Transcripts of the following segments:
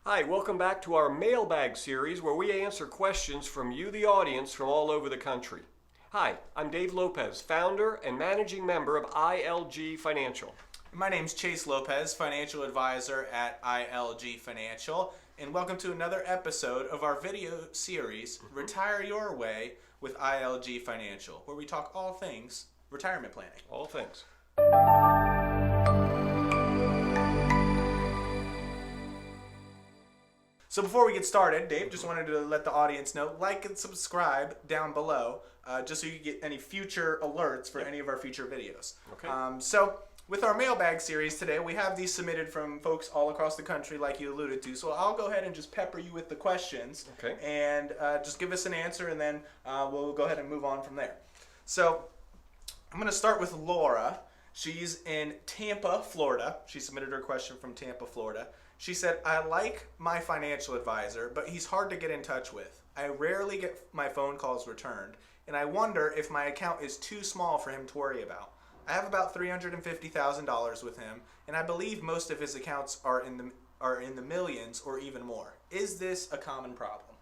Hi, welcome back to our Mailbag Series where we answer questions from you, the audience, from all over the country. Hi, I'm Dave Lopez, founder and managing member of ILG Financial. My name's Chase Lopez, financial advisor at ILG Financial, and welcome to another episode of our video series, Retire Your Way with ILG Financial, where we talk all things retirement planning. All things. So before we get started, Dave, just wanted to let the audience know, like and subscribe down below, just so you can get any future alerts for any of our future videos. Okay. So with our mailbag series today, we have these submitted from folks all across the country, like you alluded to. So I'll go ahead and just pepper you with the questions, Okay. and just give us an answer, and then we'll go ahead and move on from there. So I'm going to start with Laura. She's in Tampa, Florida. She submitted her question from Tampa, Florida. She said, I like my financial advisor, but he's hard to get in touch with. I rarely get my phone calls returned, and I wonder if my account is too small for him to worry about. I have about $350,000 with him, and I believe most of his accounts are in the millions or even more. Is this a common problem?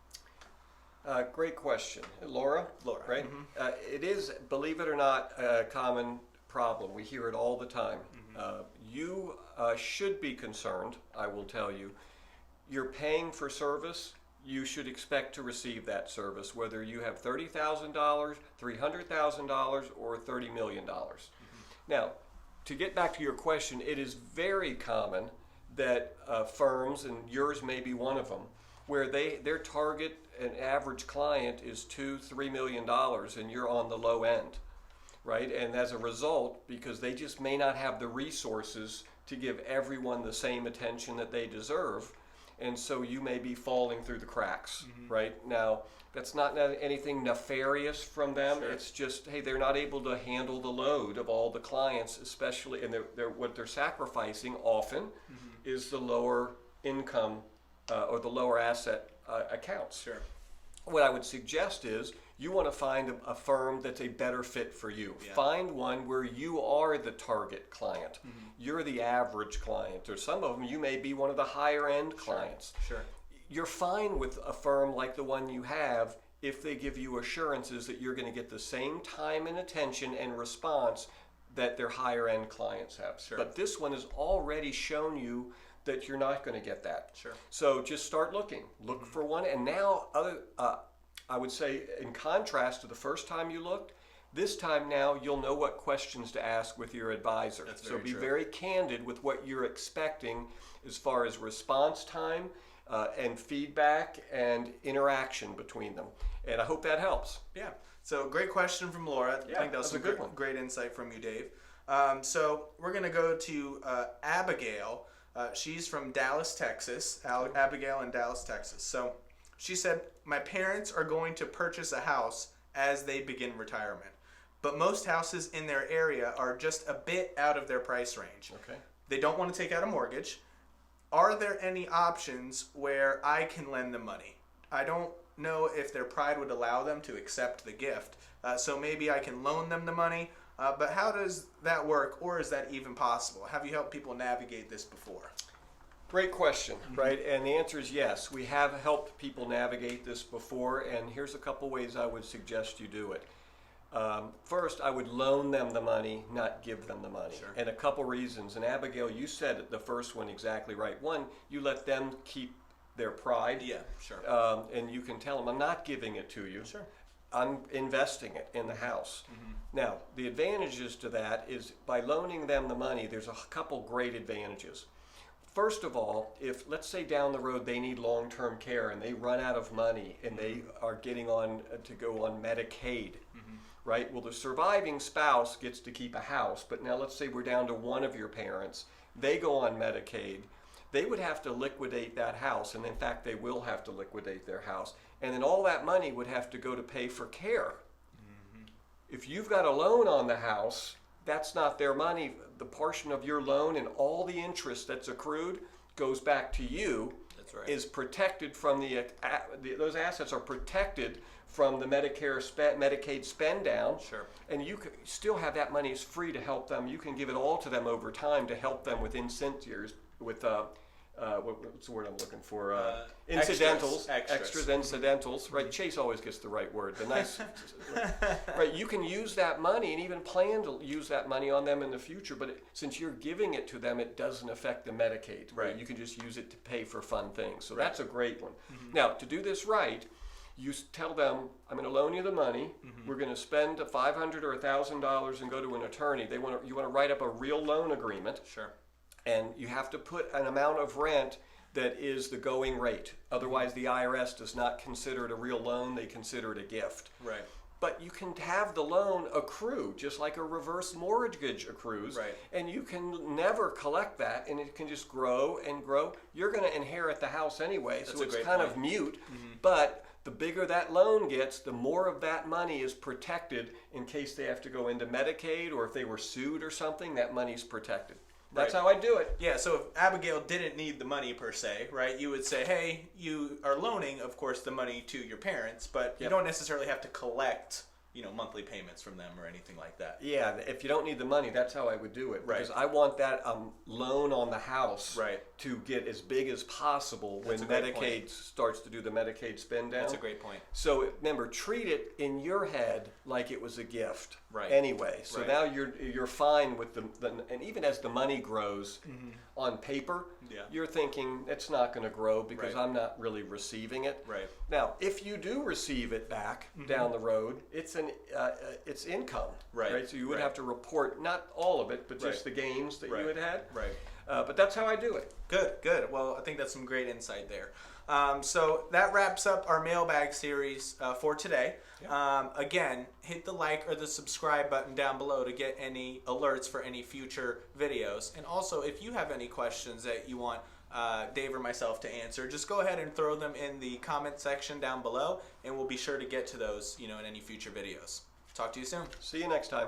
Great question. Laura, right? Mm-hmm. It is, believe it or not, a common problem. We hear it all the time. You should be concerned, I will tell you. You're paying for service. You should expect to receive that service, whether you have $30,000, $300,000, or $30 million. Now, to get back to your question, it is very common that firms, and yours may be one of them, where their target and average client is $2-3 million, and you're on the low end. Right? And as a result, because they just may not have the resources to give everyone the same attention that they deserve, and so you may be falling through the cracks, right? Now, that's not anything nefarious from them. Sure. It's just, hey, they're not able to handle the load of all the clients, especially, and what they're sacrificing often is the lower income or the lower asset accounts. Sure. What I would suggest is you want to find a firm that's a better fit for you. Yeah. Find one where you are the target client. You're the average client, or some of them you may be one of the higher end clients. Sure. You're fine with a firm like the one you have if they give you assurances that you're going to get the same time and attention and response that their higher end clients have. Sure. But this one has already shown you that you're not going to get that. Sure. So just start looking. Look for one. And now, I would say, in contrast to the first time you looked, this time now you'll know what questions to ask with your advisor. That's So very be true. very candid with what you're expecting as far as response time and feedback and interaction between them. And I hope that helps. Yeah. So great question from Laura. Yeah, I think that was that's a some good one. great insight from you, Dave. So we're going to go to Abigail. She's from Dallas, Texas. Abigail in Dallas, Texas. So she said, my parents are going to purchase a house as they begin retirement, but most houses in their area are just a bit out of their price range. Okay. They don't want to take out a mortgage. Are there any options where I can lend them money? I don't know if their pride would allow them to accept the gift, so maybe I can loan them the money. But how does that work, or is that even possible? Have you helped people navigate this before? Great question, right? And the answer is yes. We have helped people navigate this before, and here's a couple ways I would suggest you do it. First, I would loan them the money, not give them the money. Sure. And a couple reasons. And Abigail, you said the first one exactly right. One, you let them keep their pride. Yeah, sure. And you can tell them, I'm not giving it to you. Sure. I'm investing it in the house. Now, the advantages to that is by loaning them the money, there's a couple great advantages. First of all, if let's say down the road they need long-term care and they run out of money and they are getting on to go on Medicaid, right? Well, the surviving spouse gets to keep a house, but now let's say we're down to one of your parents, they go on Medicaid, they would have to liquidate that house, and in fact they will have to liquidate their house, and then all that money would have to go to pay for care. If you've got a loan on the house, that's not their money. The portion of your loan and all the interest that's accrued goes back to you. That's right. Is protected from those assets are protected from the Medicaid spend down. Sure. And you still have that money is free to help them. You can give it all to them over time to help them with incentives, with what's the word I'm looking for? Incidentals, extras, incidentals, right? Chase always gets the right word. The nice, right? You can use that money and even plan to use that money on them in the future. But since you're giving it to them, it doesn't affect the Medicaid. Right? You can just use it to pay for fun things. So that's a great one. Now, to do this right, you tell them, I'm going to loan you the money. We're going to spend $500 or $1,000 and go to an attorney. You want to write up a real loan agreement. Sure. And you have to put an amount of rent that is the going rate. Otherwise, the IRS does not consider it a real loan. They consider it a gift. Right. But you can have the loan accrue, just like a reverse mortgage accrues. Right. And you can never collect that, and it can just grow and grow. You're going to inherit the house anyway, so it's kind of mute. But the bigger that loan gets, the more of that money is protected in case they have to go into Medicaid, or if they were sued or something, that money's protected. That's how I do it. Yeah, so if Abigail didn't need the money per se, right, you would say, hey, you are loaning, of course, the money to your parents, but you don't necessarily have to collect, monthly payments from them or anything like that. Yeah, if you don't need the money, that's how I would do it. Because I want that loan on the house to get as big as possible when Medicaid starts to do the Medicaid spend down. That's a great point. So remember, treat it in your head like it was a gift. Anyway, so now you're fine with and even as the money grows on paper, you're thinking it's not going to grow because I'm not really receiving it. Now, if you do receive it back down the road, it's income. So you would have to report not all of it, but just the gains that you had. But that's how I do it. Good. Well, I think that's some great insight there. So that wraps up our mailbag series for today. Again, hit the like or the subscribe button down below to get any alerts for any future videos. And also, if you have any questions that you want Dave or myself to answer, just go ahead and throw them in the comment section down below, and we'll be sure to get to those, in any future videos. Talk to you soon. See you next time.